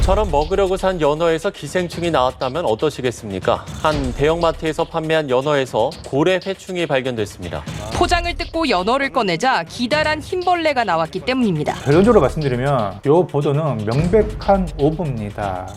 모처럼 먹으려고 산 연어에서 기생충이 나왔다면 어떠시겠습니까? 한 대형마트에서 판매한 연어에서 고래 회충이 발견됐습니다. 포장을 뜯고 연어를 꺼내자 기다란 흰벌레가 나왔기 때문입니다. 결론적으로 말씀드리면 이 보도는 명백한 오보입니다.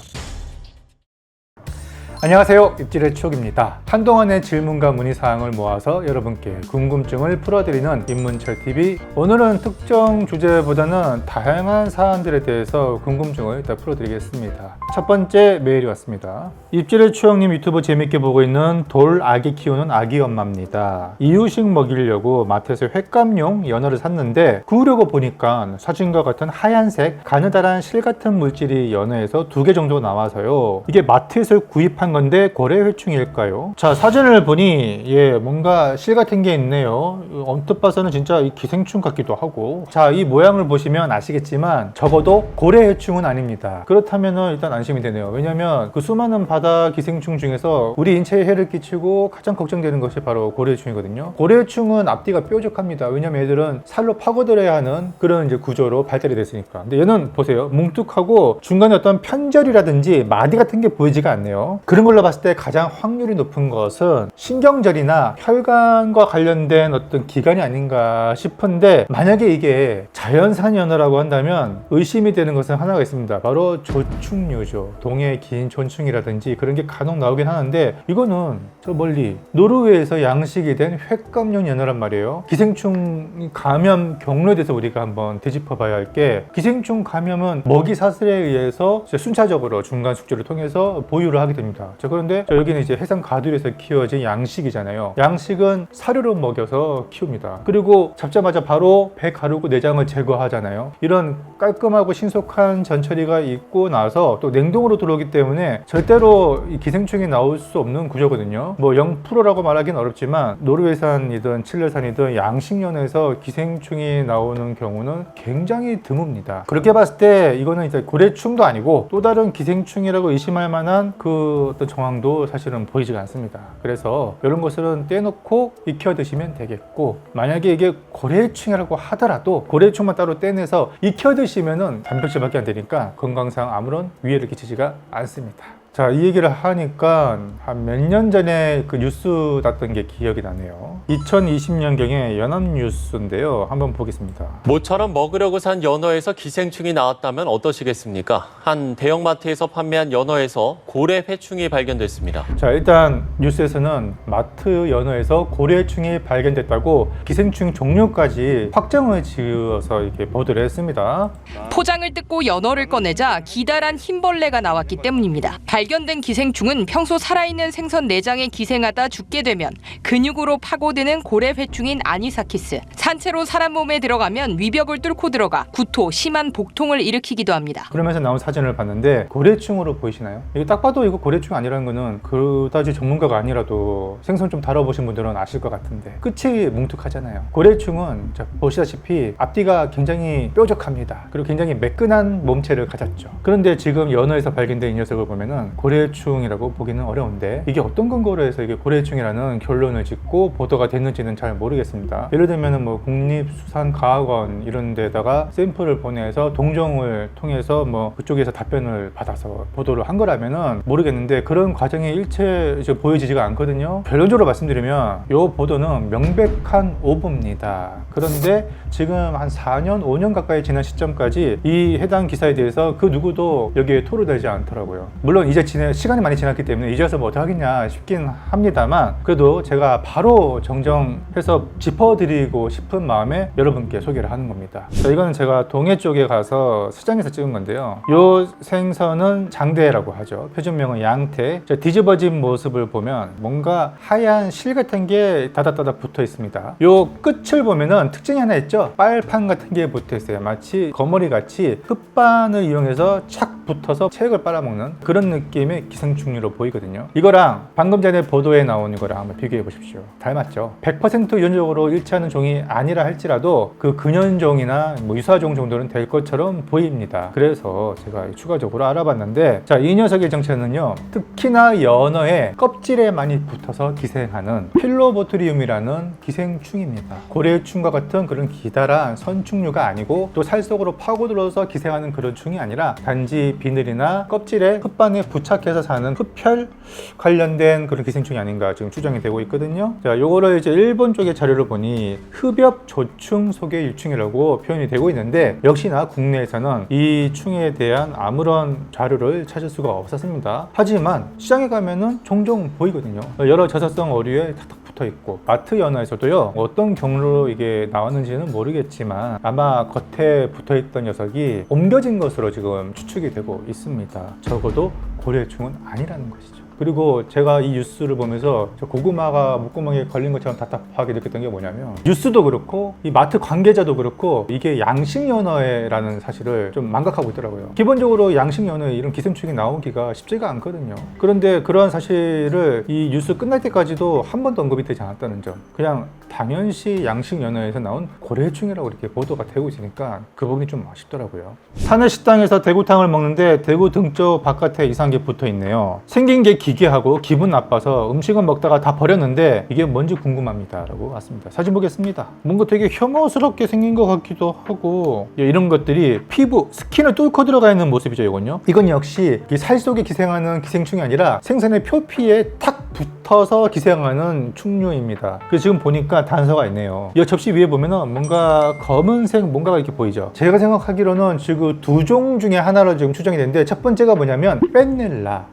안녕하세요. 입질의 추억입니다. 한동안의 질문과 문의사항을 모아서 여러분께 궁금증을 풀어드리는 입문철TV. 오늘은 특정 주제보다는 다양한 사안들에 대해서 궁금증을 일단 풀어드리겠습니다. 첫 번째 메일이 왔습니다. 입질의 추억님 유튜브 재밌게 보고 있는 돌 아기 키우는 아기 엄마입니다. 이유식 먹이려고 마트에서 횟감용 연어를 샀는데 구우려고 보니까 사진과 같은 하얀색 가느다란 실 같은 물질이 연어에서 2개 정도 나와서요. 이게 마트에서 구입한 건데 고래 회충일까요? 자, 사진을 보니 뭔가 실 같은 게 있네요. 언뜻 봐서는 진짜 이 기생충 같기도 하고. 자, 이 모양을 보시면 아시겠지만 적어도 고래 회충은 아닙니다. 그렇다면 일단 안심이 되네요. 왜냐면 그 수많은 바다 기생충 중에서 우리 인체에 해를 끼치고 가장 걱정되는 것이 바로 고래 회충이거든요. 고래 회충은 앞뒤가 뾰족합니다. 왜냐면 얘들은 살로 파고들어야 하는 그런 이제 구조로 발달이 됐으니까. 근데 얘는 보세요. 뭉툭하고 중간에 어떤 편절이라든지 마디 같은 게 보이지가 않네요. 그런 걸로 봤을 때 가장 확률이 높은 것은 신경절이나 혈관과 관련된 어떤 기관이 아닌가 싶은데, 만약에 이게 자연산 연어라고 한다면 의심이 되는 것은 하나가 있습니다. 바로 조충류죠. 동해 긴 촌충이라든지 그런 게 간혹 나오긴 하는데, 이거는 저 멀리 노르웨이에서 양식이 된 횟감용 연어란 말이에요. 기생충 감염 경로에 대해서 우리가 한번 되짚어 봐야 할 게, 기생충 감염은 먹이 사슬에 의해서 순차적으로 중간 숙주를 통해서 보유를 하게 됩니다. 자, 그런데 여기는 이제 해상 가두리에서 키워진 양식이잖아요. 양식은 사료로 먹여서 키웁니다. 그리고 잡자마자 바로 배 가르고 내장을 제거하잖아요. 이런 깔끔하고 신속한 전처리가 있고 나서 또 냉동으로 들어오기 때문에 절대로 이 기생충이 나올 수 없는 구조거든요. 뭐 0%라고 말하기는 어렵지만 노르웨이산이든 칠레산이든 양식연에서 기생충이 나오는 경우는 굉장히 드뭅니다. 그렇게 봤을 때 이거는 이제 고래충도 아니고 또 다른 기생충이라고 의심할 만한 그 어떤 정황도 사실은 보이지가 않습니다. 그래서 이런 것들은 떼놓고 익혀 드시면 되겠고, 만약에 이게 고래충이라고 하더라도 고래충만 따로 떼내서 익혀 드시면은 단백질밖에 안 되니까 건강상 아무런 위해를 끼치지가 않습니다. 자, 이 얘기를 하니까 한 몇 년 전에 그 뉴스 났던 게 기억이 나네요. 2020년경의 연합뉴스인데요. 한번 보겠습니다. 모처럼 먹으려고 산 연어에서 기생충이 나왔다면 어떠시겠습니까? 한 대형마트에서 판매한 연어에서 고래 회충이 발견됐습니다. 자, 일단 뉴스에서는 마트 연어에서 고래 회충이 발견됐다고 기생충 종류까지 확정을 지어서 이렇게 보도를 했습니다. 포장을 뜯고 연어를 꺼내자 기다란 흰벌레가 나왔기 때문입니다. 발견된 기생충은 평소 살아있는 생선 내장에 기생하다 죽게 되면 근육으로 파고드는 고래 회충인 아니사키스. 산채로 사람 몸에 들어가면 위벽을 뚫고 들어가 구토, 심한 복통을 일으키기도 합니다. 그러면서 나온 사진을 봤는데 고래충으로 보이시나요? 이게 딱 봐도 이거 고래충 아니라는 거는 그다지 전문가가 아니라도 생선 좀 다뤄보신 분들은 아실 것 같은데 끝이 뭉툭하잖아요. 고래충은 보시다시피 앞뒤가 굉장히 뾰족합니다. 그리고 굉장히 매끈한 몸체를 가졌죠. 그런데 지금 연어에서 발견된 이 녀석을 보면은 고래충이라고 보기는 어려운데, 이게 어떤 근거로 해서 이게 고래충이라는 결론을 짓고 보도가 됐는지는 잘 모르겠습니다. 예를 들면은 뭐 국립수산과학원 이런 데다가 샘플을 보내서 동정을 통해서 뭐 그쪽에서 답변을 받아서 보도를 한 거라면은 모르겠는데, 그런 과정이 일체 이제 보여지지가 않거든요. 결론적으로 말씀드리면 이 보도는 명백한 오보입니다. 그런데 지금 한 4년, 5년 가까이 지난 시점까지 이 해당 기사에 대해서 그 누구도 여기에 토로되지 않더라고요. 물론 이제 시간이 많이 지났기 때문에 이제 와서 뭐 어떡하겠냐 싶긴 합니다만, 그래도 제가 바로 정정해서 짚어드리고 싶은 마음에 여러분께 소개를 하는 겁니다. 자, 이거는 제가 동해 쪽에 가서 시장에서 찍은 건데요. 이 생선은 장대라고 하죠. 표준명은 양태. 뒤집어진 모습을 보면 뭔가 하얀 실 같은 게 다닥다닥 붙어 있습니다. 이 끝을 보면은 특징이 하나 있죠. 빨판 같은 게 붙어 있어요. 마치 거머리 같이 흙반을 이용해서 착 붙어서 체액을 빨아먹는 그런 느낌 느낌의 기생충류로 보이거든요. 이거랑 방금 전에 보도에 나온 이거랑 한번 비교해 보십시오. 닮았죠? 100% 유전적으로 일치하는 종이 아니라 할지라도 그 근연종이나 뭐 유사종 정도는 될 것처럼 보입니다. 그래서 제가 추가적으로 알아봤는데, 자, 이 녀석의 정체는요, 특히나 연어의 껍질에 많이 붙어서 기생하는 필로보트리움이라는 기생충입니다. 고래충과 같은 그런 기다란 선충류가 아니고 또 살 속으로 파고들어서 기생하는 그런 충이 아니라 단지 비늘이나 껍질에 흙반에 부착해서 사는 흡혈 관련된 그런 기생충이 아닌가 지금 추정이 되고 있거든요. 자, 요거를 이제 일본 쪽의 자료를 보니 흡엽 조충 속의 유충이라고 표현이 되고 있는데, 역시나 국내에서는 이 충에 대한 아무런 자료를 찾을 수가 없었습니다. 하지만 시장에 가면은 종종 보이거든요. 여러 저서성 어류에 탁탁 붙어 있고, 마트 연어에서도요, 어떤 경로로 이게 나왔는지는 모르겠지만 아마 겉에 붙어 있던 녀석이 옮겨진 것으로 지금 추측이 되고 있습니다. 적어도 고래충은 아니라는 것이죠. 그리고 제가 이 뉴스를 보면서 저 고구마가 목구멍에 걸린 것처럼 답답하게 느꼈던 게 뭐냐면, 뉴스도 그렇고 이 마트 관계자도 그렇고 이게 양식연어회라는 사실을 좀 망각하고 있더라고요. 기본적으로 양식연어회 이런 기생충이 나오기가 쉽지가 않거든요. 그런데 그러한 사실을 이 뉴스 끝날 때까지도 한 번도 언급이 되지 않았다는 점, 그냥 당연시 양식연어회에서 나온 고래충이라고 이렇게 보도가 되고 있으니까 그 부분이 좀 아쉽더라고요. 사내 식당에서 대구탕을 먹는데 대구 등쪽 바깥에 이상한 게 붙어 있네요. 생긴 게 기괴하고 기분 나빠서 음식은 먹다가 다 버렸는데 이게 뭔지 궁금합니다 라고 왔습니다. 사진 보겠습니다. 뭔가 되게 혐오스럽게 생긴 것 같기도 하고, 이런 것들이 피부, 스킨을 뚫고 들어가 있는 모습이죠. 이건요, 이건 역시 살 속에 기생하는 기생충이 아니라 생선의 표피에 탁 붙어서 기생하는 충류입니다. 그래서 지금 보니까 단서가 있네요. 이 접시 위에 보면은 뭔가 검은색 뭔가가 이렇게 보이죠. 제가 생각하기로는 지금 두 종 중에 하나로 지금 추정이 되는데, 첫 번째가 뭐냐면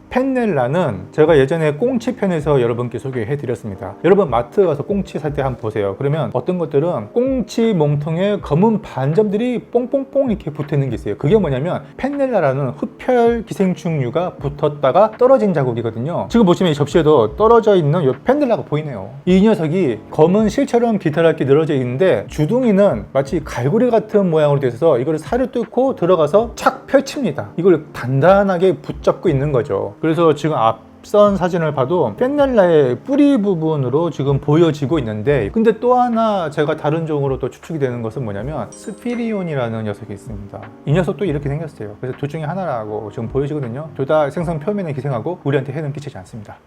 펜넬라는 제가 예전에 꽁치 편에서 여러분께 소개해 드렸습니다. 여러분 마트 가서 꽁치 살 때 한번 보세요. 그러면 어떤 것들은 꽁치 몸통에 검은 반점들이 뽕뽕뽕 이렇게 붙어 있는 게 있어요. 그게 뭐냐면 펜넬라라는 흡혈 기생충류가 붙었다가 떨어진 자국이거든요. 지금 보시면 이 접시에도 떨어져 있는 이 펜넬라가 보이네요. 이 녀석이 검은 실처럼 기타랗게 늘어져 있는데, 주둥이는 마치 갈고리 같은 모양으로 되어 있어서 이걸 살을 뚫고 들어가서 착 펼칩니다. 이걸 단단하게 붙잡고 있는 거죠. 그래서 지금 앞선 사진을 봐도 펜넬라의 뿌리 부분으로 지금 보여지고 있는데, 근데 또 하나 제가 다른 종으로 또 추측이 되는 것은 뭐냐면 스피리온이라는 녀석이 있습니다. 이 녀석도 이렇게 생겼어요. 그래서 둘 중에 하나라고 지금 보여지거든요. 둘 다 생선 표면에 기생하고 우리한테 해는 끼치지 않습니다.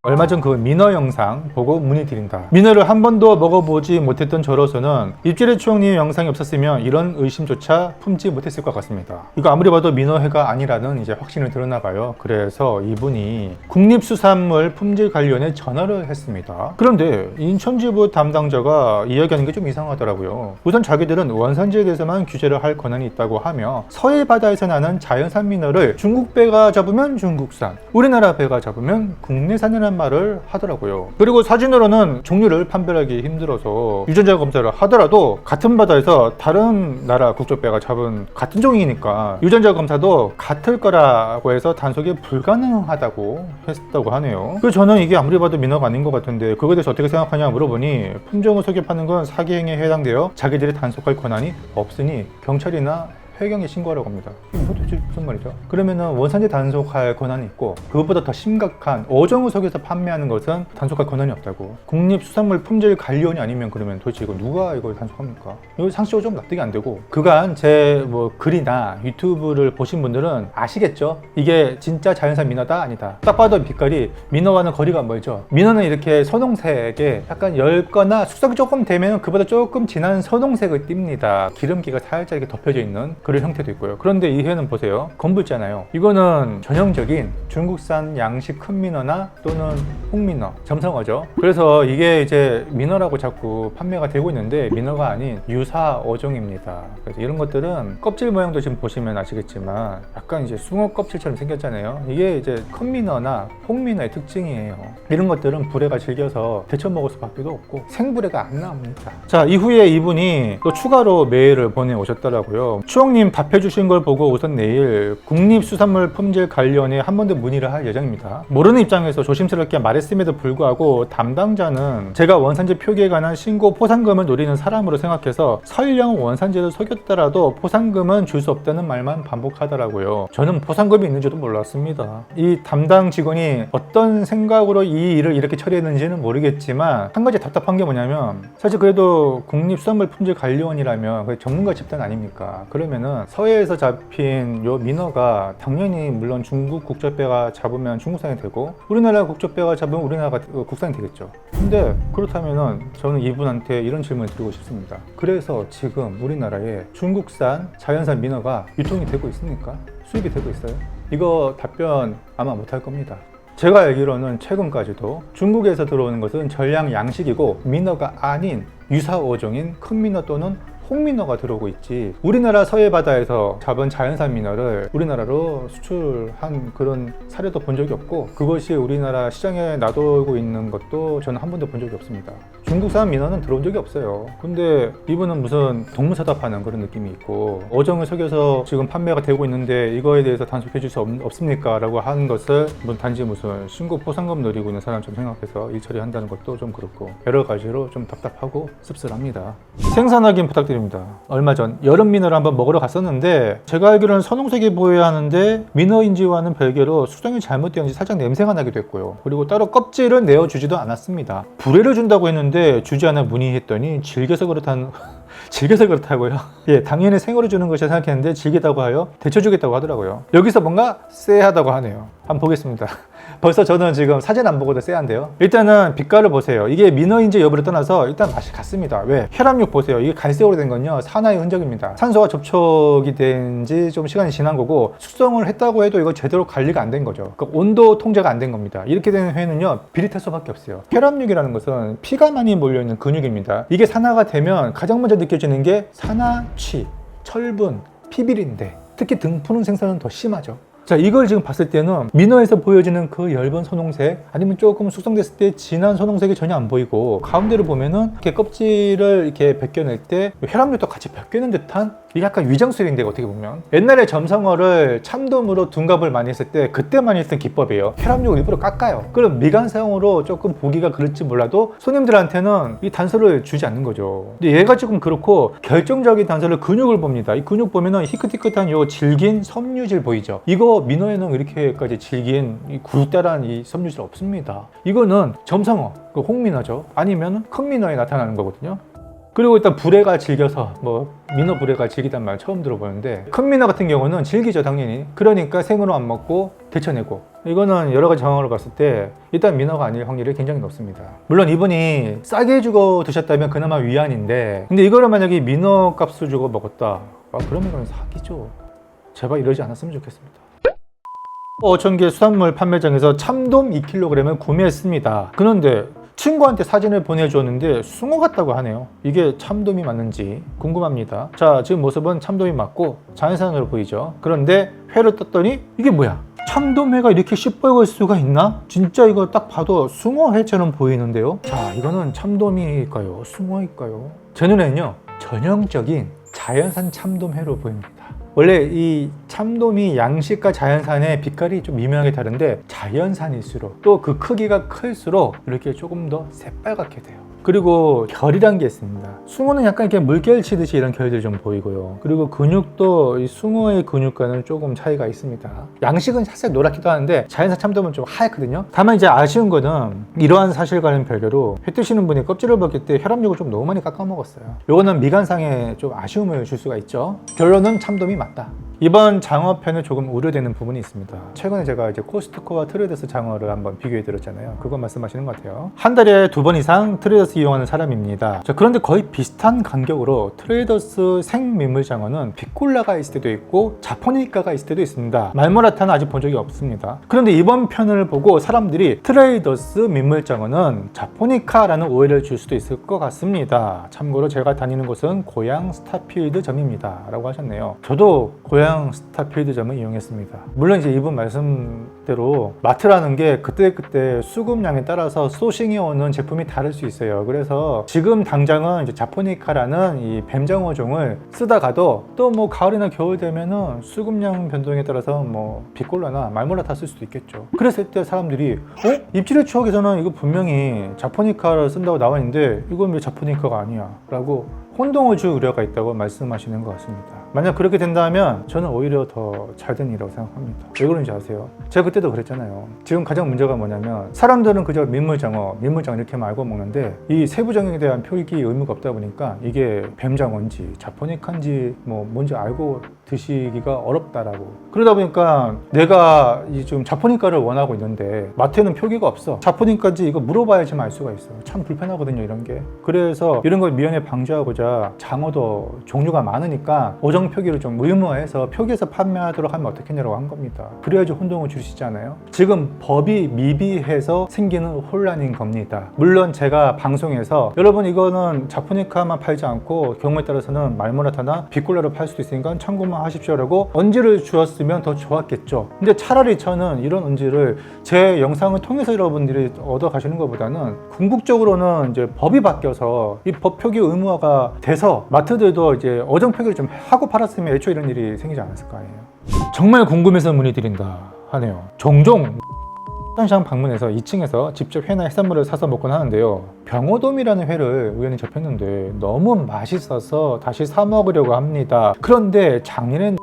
얼마 전 그 민어 영상 보고 문의드린다. 민어를 한 번도 먹어보지 못했던 저로서는 입질의 추억님 영상이 없었으면 이런 의심조차 품지 못했을 것 같습니다. 이거 아무리 봐도 민어회가 아니라는 이제 확신을 들었나 봐요. 그래서 이분이 국립수산물 품질관리원에 전화를 했습니다. 그런데 인천지부 담당자가 이야기하는 게 좀 이상하더라고요. 우선 자기들은 원산지에 대해서만 규제를 할 권한이 있다고 하며, 서해 바다에서 나는 자연산 민어를 중국 배가 잡으면 중국산, 우리나라 배가 잡으면 국내산이라는 말을 하더라고요. 그리고 사진으로는 종류를 판별하기 힘들어서 유전자 검사를 하더라도 같은 바다에서 다른 나라 국적배가 잡은 같은 종이니까 유전자 검사도 같을 거라고 해서 단속이 불가능하다고 했다고 하네요. 그래서 저는 이게 아무리 봐도 민어가 아닌 것 같은데 그거에 대해서 어떻게 생각하냐 물어보니, 품종을 속입하는 건 사기 행위에 해당되어 자기들이 단속할 권한이 없으니 경찰이나 회경에 신고하라고 합니다. 이게 도대체 무슨 말이죠? 그러면은 원산지 단속할 권한이 있고, 그것보다 더 심각한 어종을 속여서 판매하는 것은 단속할 권한이 없다고. 국립수산물 품질관리원이 아니면 그러면 도대체 이거 누가 이걸 단속합니까? 이거 상식적으로 좀 납득이 안 되고, 그간 제 뭐 글이나 유튜브를 보신 분들은 아시겠죠? 이게 진짜 자연산 민어다 아니다. 딱 봐도 빛깔이 민어와는 거리가 멀죠. 민어는 이렇게 선홍색에 약간 엷거나 숙성이 조금 되면 그보다 조금 진한 선홍색을 띱니다. 기름기가 살짝 이렇게 덮여져 있는 그런 형태도 있고요. 그런데 이 회는 보세요. 검붉잖아요. 이거는 전형적인 중국산 양식 큰 민어나 또는 홍민어, 점성어죠. 그래서 이게 이제 민어라고 자꾸 판매가 되고 있는데 민어가 아닌 유사 어종입니다. 그래서 이런 것들은 껍질 모양도 지금 보시면 아시겠지만 약간 이제 숭어 껍질처럼 생겼잖아요. 이게 이제 큰 민어나 홍민어의 특징이에요. 이런 것들은 불에가 질겨서 데쳐 먹을 수밖에 없고 생불에가 안 나옵니다. 자, 이후에 이분이 또 추가로 메일을 보내오셨더라고요. 추억님 사장님 답해주신 걸 보고 우선 내일 국립수산물품질관리원에 한 번 더 문의를 할 예정입니다. 모르는 입장에서 조심스럽게 말했음에도 불구하고 담당자는 제가 원산지 표기에 관한 신고 포상금을 노리는 사람으로 생각해서 설령 원산지를 속였더라도 포상금은 줄 수 없다는 말만 반복하더라고요. 저는 포상금이 있는지도 몰랐습니다. 이 담당 직원이 어떤 생각으로 이 일을 이렇게 처리했는지는 모르겠지만 한 가지 답답한 게 뭐냐면 사실 그래도 국립수산물품질관리원이라면 전문가 집단 아닙니까? 그러면은 서해에서 잡힌 요 민어가 당연히 물론 중국 국적배가 잡으면 중국산이 되고 우리나라 국적배가 잡으면 우리나라가 국산이 되겠죠. 근데 그렇다면은 저는 이분한테 이런 질문을 드리고 싶습니다. 그래서 지금 우리나라에 중국산 자연산 민어가 유통이 되고 있습니까? 수입이 되고 있어요? 이거 답변 아마 못할 겁니다. 제가 알기로는 최근까지도 중국에서 들어오는 것은 전량 양식이고 민어가 아닌 유사어종인 큰 민어 또는 홍민어가 들어오고 있지 우리나라 서해 바다에서 잡은 자연산 민어를 우리나라로 수출한 그런 사례도 본 적이 없고 그것이 우리나라 시장에 놔두고 있는 것도 저는 한 번도 본 적이 없습니다. 중국산 민어는 들어온 적이 없어요. 근데 이분은 무슨 동물사다 파는 그런 느낌이 있고 어종을 속여서 지금 판매가 되고 있는데 이거에 대해서 단속해 줄 수 없습니까? 라고 하는 것을 단지 무슨 신고 포상금 노리고 있는 사람처럼 생각해서 일 처리한다는 것도 좀 그렇고 여러 가지로 좀 답답하고 씁쓸합니다. 생산 확인 부탁드립니다. 얼마 전 여름 민어를 한번 먹으러 갔었는데 제가 알기로는 선홍색이 보여야 하는데 민어인지와는 별개로 수정이 잘못되었는지 살짝 냄새가 나기도 했고요. 그리고 따로 껍질을 내어주지도 않았습니다. 불회를 준다고 했는데 주지 않아 문의했더니 질겨서 그렇다고요. 예, 당연히 생으로 주는 것이라 생각했는데 질기다고 하여 데쳐주겠다고 하더라고요. 여기서 뭔가 쎄하다고 하네요. 한번 보겠습니다. 벌써 저는 지금 사진 안 보고도 쎄한데요. 일단은 빛깔을 보세요. 이게 민어인지 여부를 떠나서 일단 맛이 같습니다. 왜? 혈압육 보세요. 이게 갈색으로 된 건요 산화의 흔적입니다. 산소와 접촉이 된 지 좀 시간이 지난 거고 숙성을 했다고 해도 이거 제대로 관리가 안 된 거죠. 그러니까 온도 통제가 안 된 겁니다. 이렇게 된 회는요 비릿할 수밖에 없어요. 혈압육이라는 것은 피가 많이 몰려있는 근육입니다. 이게 산화가 되면 가장 먼저 느껴지는 게 산화취, 철분, 피비린내, 특히 등푸른 생선은 더 심하죠. 자, 이걸 지금 봤을 때는 민어에서 보여지는 그 엷은 선홍색 아니면 조금 숙성됐을 때 진한 선홍색이 전혀 안 보이고 가운데를 보면은 이렇게 껍질을 이렇게 벗겨낼 때 혈압육도 같이 벗겨낸 듯한 이게 약간 위장술인데 어떻게 보면 옛날에 점성어를 참돔으로 둔갑을 많이 했을 때 그때 많이 했던 기법이에요. 혈압육을 일부러 깎아요. 그럼 미간사용으로 조금 보기가 그럴지 몰라도 손님들한테는 이 단서를 주지 않는 거죠. 근데 얘가 조금 그렇고 결정적인 단서를 근육을 봅니다. 이 근육 보면은 희끗희끗한 요 질긴 섬유질 보이죠. 이거 민어에는 이렇게까지 질긴 이 굵다란 이 섬유질 없습니다. 이거는 점성어, 그 홍민어죠. 아니면 큰 민어에 나타나는 거거든요. 그리고 일단 불에가 질겨서 민어 불에가 질기단 말 처음 들어보는데 큰 민어 같은 경우는 질기죠 당연히. 그러니까 생으로 안 먹고 데쳐내고 이거는 여러 가지 상황으로 봤을 때 일단 민어가 아닐 확률이 굉장히 높습니다. 물론 이분이 싸게 주고 드셨다면 그나마 위안인데 근데 이거를 만약에 민어 값을 주고 먹었다 그러면 이건 사기죠. 제발 이러지 않았으면 좋겠습니다. 어촌계 수산물 판매장에서 참돔 2kg을 구매했습니다. 그런데 친구한테 사진을 보내주었는데 숭어 같다고 하네요. 이게 참돔이 맞는지 궁금합니다. 자, 지금 모습은 참돔이 맞고 자연산으로 보이죠. 그런데 회를 떴더니 이게 뭐야? 참돔회가 이렇게 시뻘걸 수가 있나? 진짜 이거 딱 봐도 숭어회처럼 보이는데요. 자, 이거는 참돔일까요? 숭어일까요? 제 눈에는요 전형적인 자연산 참돔회로 보입니다. 원래 이 참돔이 양식과 자연산의 빛깔이 좀 미묘하게 다른데 자연산일수록 또 그 크기가 클수록 이렇게 조금 더 새빨갛게 돼요. 그리고 결이란 게 있습니다. 숭어는 약간 이렇게 물결 치듯이 이런 결들이 좀 보이고요. 그리고 근육도 이 숭어의 근육과는 조금 차이가 있습니다. 양식은 살짝 노랗기도 하는데 자연산 참돔은 좀 하얗거든요. 다만 이제 아쉬운 거는 이러한 사실과는 별개로 회 뜨시는 분이 껍질을 벗길 때 혈압육을 좀 너무 많이 깎아 먹었어요. 요거는 미간상에 좀 아쉬움을 줄 수가 있죠. 결론은 참돔이 맞다. 이번 장어편은 조금 우려되는 부분이 있습니다. 최근에 제가 이제 코스트코와 트레이더스 장어를 한번 비교해 드렸잖아요. 그거 말씀하시는 것 같아요. 한 달에 2번 이상 트레이더스 이용하는 사람입니다. 자, 그런데 거의 비슷한 간격으로 트레이더스 생민물 장어는 빅콜라가 있을 때도 있고 자포니카가 있을 때도 있습니다. 말모라타는 아직 본 적이 없습니다. 그런데 이번 편을 보고 사람들이 트레이더스 민물 장어는 자포니카라는 오해를 줄 수도 있을 것 같습니다. 참고로 제가 다니는 곳은 고양 스타필드 점입니다 라고 하셨네요. 저도 고양 대형 스타필드점을 이용했습니다. 물론 이제 이분 말씀대로 마트라는 게 그때그때 수급량에 따라서 소싱해 오는 제품이 다를 수 있어요. 그래서 지금 당장은 이제 자포니카라는 이 뱀장어종을 쓰다가도 또 뭐 가을이나 겨울 되면은 수급량 변동에 따라서 뭐 비콜라나 말몰라타 쓸 수도 있겠죠. 그랬을 때 사람들이 입질의 추억에서는 이거 분명히 자포니카를 쓴다고 나와 있는데 이건 왜 자포니카가 아니야? 라고 혼동을 줄 우려가 있다고 말씀하시는 것 같습니다. 만약 그렇게 된다면 저는 오히려 더 잘된 일이라고 생각합니다. 왜 그런지 아세요? 제가 그때도 그랬잖아요. 지금 가장 문제가 뭐냐면 사람들은 그저 민물장어 이렇게만 알고 먹는데 이 세부장어에 대한 표기 의무가 없다 보니까 이게 뱀장어인지 자포니카인지 뭔지 알고 드시기가 어렵다라고. 그러다 보니까 내가 지금 자포니카를 원하고 있는데 마트에는 표기가 없어. 자포니카인지 이거 물어봐야지만 알 수가 있어. 참 불편하거든요, 이런 게. 그래서 이런 걸 미연에 방지하고자 장어도 종류가 많으니까 오정 표기를 좀 의무화해서 표기해서 판매하도록 하면 어떻겠냐고 한 겁니다. 그래야지 혼동을 줄이시잖아요. 지금 법이 미비해서 생기는 혼란인 겁니다. 물론 제가 방송에서 여러분 이거는 자포니카만 팔지 않고 경우에 따라서는 말모라타나 비콜라로 팔 수도 있으니까 참고만 하십시오라고 언지를 주었으면 더 좋았겠죠. 근데 차라리 저는 이런 언지를 제 영상을 통해서 여러분들이 얻어 가시는 것보다는 궁극적으로는 이제 법이 바뀌어서 이 법 표기 의무화가 돼서 마트들도 이제 어정 표기를 좀 하고 팔았으면 애초에 이런 일이 생기지 않았을 거 아니에요. 정말 궁금해서 문의드린다 하네요. 종종 시장 방문해서 2층에서 직접 회나 해산물을 사서 먹곤 하는데요. 병어돔이라는 회를 우연히 접했는데 너무 맛있어서 다시 사 먹으려고 합니다. 그런데 작년에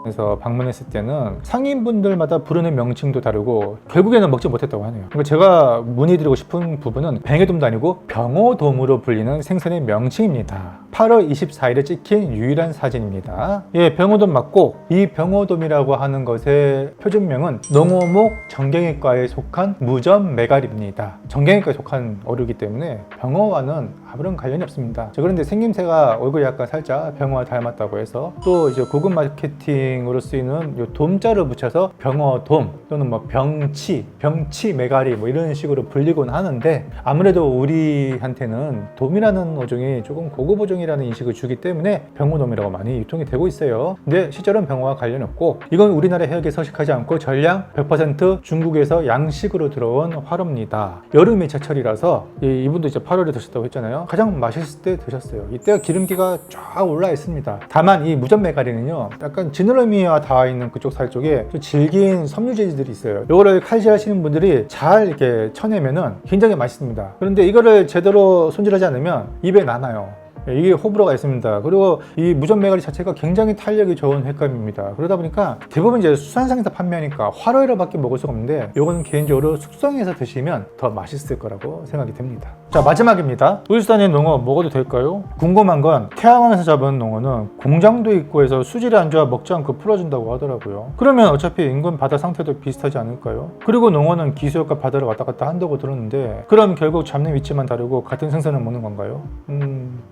에서 방문했을 때는 상인분들마다 부르는 명칭도 다르고 결국에는 먹지 못했다고 하네요. 그러니까 제가 문의드리고 싶은 부분은 뱅에돔도 아니고 병어돔으로 불리는 생선의 명칭입니다. 8월 24일에 찍힌 유일한 사진입니다. 예, 병어돔 맞고 이 병어돔이라고 하는 것의 표준명은 농어목 정경이과에 속한 무전 메갈입니다. 정경이과에 속한 어류이기 때문에 병어와는 아무런 관련이 없습니다. 그런데 생김새가 얼굴이 약간 살짝 병어와 닮았다고 해서 또 이제 고급 마케팅으로 쓰이는 요 돔자를 붙여서 병어돔 또는 병치 메가리 이런 식으로 불리곤 하는데 아무래도 우리한테는 돔이라는 어종이 조금 고급 어종이라는 인식을 주기 때문에 병어돔이라고 많이 유통이 되고 있어요. 근데 실제로는 병어와 관련이 없고 이건 우리나라 해역에 서식하지 않고 전량 100% 중국에서 양식으로 들어온 활어입니다. 여름이 제철이라서 이분도 이제 8월에 드셨다고 했잖아요. 가장 맛있을 때 드셨어요. 이때가 기름기가 쫙 올라 있습니다. 다만 이 무전 메가리는요 약간 지느러미와 닿아 있는 그쪽 살 쪽에 좀 질긴 섬유질들이 있어요. 이거를 칼질하시는 분들이 잘 이렇게 쳐내면은 굉장히 맛있습니다. 그런데 이거를 제대로 손질하지 않으면 입에 남아요. 이게 호불호가 있습니다. 그리고 이 무전 메가리 자체가 굉장히 탄력이 좋은 횟감입니다. 그러다 보니까 대부분 이제 수산상에서 판매하니까 활어회로밖에 먹을 수가 없는데 이거는 개인적으로 숙성해서 드시면 더 맛있을 거라고 생각이 됩니다. 자, 마지막입니다. 울산의 농어 먹어도 될까요? 궁금한 건 태양항에서 잡은 농어는 공장도 있고 해서 수질이 안 좋아 먹지 않고 풀어준다고 하더라고요. 그러면 어차피 인근 바다 상태도 비슷하지 않을까요? 그리고 농어는 기수역과 바다를 왔다 갔다 한다고 들었는데 그럼 결국 잡는 위치만 다르고 같은 생선을 먹는 건가요?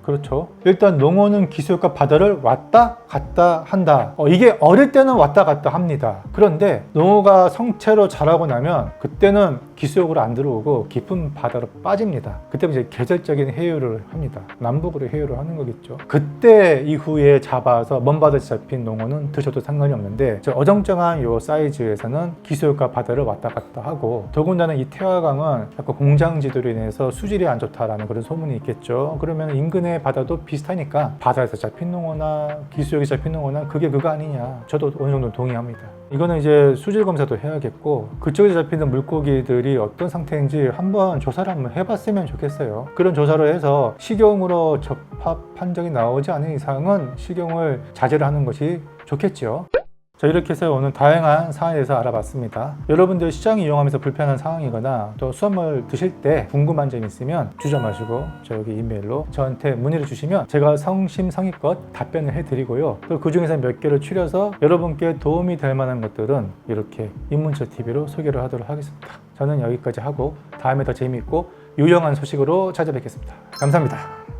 그렇죠. 일단 농어는 기수역과 바다를 왔다 갔다 한다. 이게 어릴 때는 왔다 갔다 합니다. 그런데 농어가 성체로 자라고 나면 그때는 기수역으로 안 들어오고 깊은 바다로 빠집니다. 그때 이제 계절적인 해유를 합니다. 남북으로 해유를 하는 거겠죠. 그때 이후에 잡아서 먼 바다에서 잡힌 농어는 드셔도 상관이 없는데 어정쩡한 요 사이즈에서는 기수역과 바다를 왔다 갔다 하고 더군다나 이 태화강은 약간 공장지도로 인해서 수질이 안 좋다라는 그런 소문이 있겠죠. 그러면 인근의 바다도 비슷하니까 바다에서 잡힌 농어나 기수역에서 잡힌 농어나 그게 그거 아니냐. 저도 어느 정도 동의합니다. 이거는 이제 수질 검사도 해야겠고 그쪽에서 잡히는 물고기들이 어떤 상태인지 한번 조사를 한번 해봤으면 좋겠어요. 그런 조사를 해서 식용으로 적합 판정이 나오지 않은 이상은 식용을 자제를 하는 것이 좋겠죠. 자, 이렇게 해서 오늘 다양한 사항에 대해서 알아봤습니다. 여러분들 시장 이용하면서 불편한 상황이거나 또 수산물 드실 때 궁금한 점 있으면 주저 마시고 저기 이메일로 저한테 문의를 주시면 제가 성심성의껏 답변을 해드리고요. 또 그중에서 몇 개를 추려서 여러분께 도움이 될 만한 것들은 이렇게 인문철TV로 소개를 하도록 하겠습니다. 저는 여기까지 하고 다음에 더 재미있고 유용한 소식으로 찾아뵙겠습니다. 감사합니다.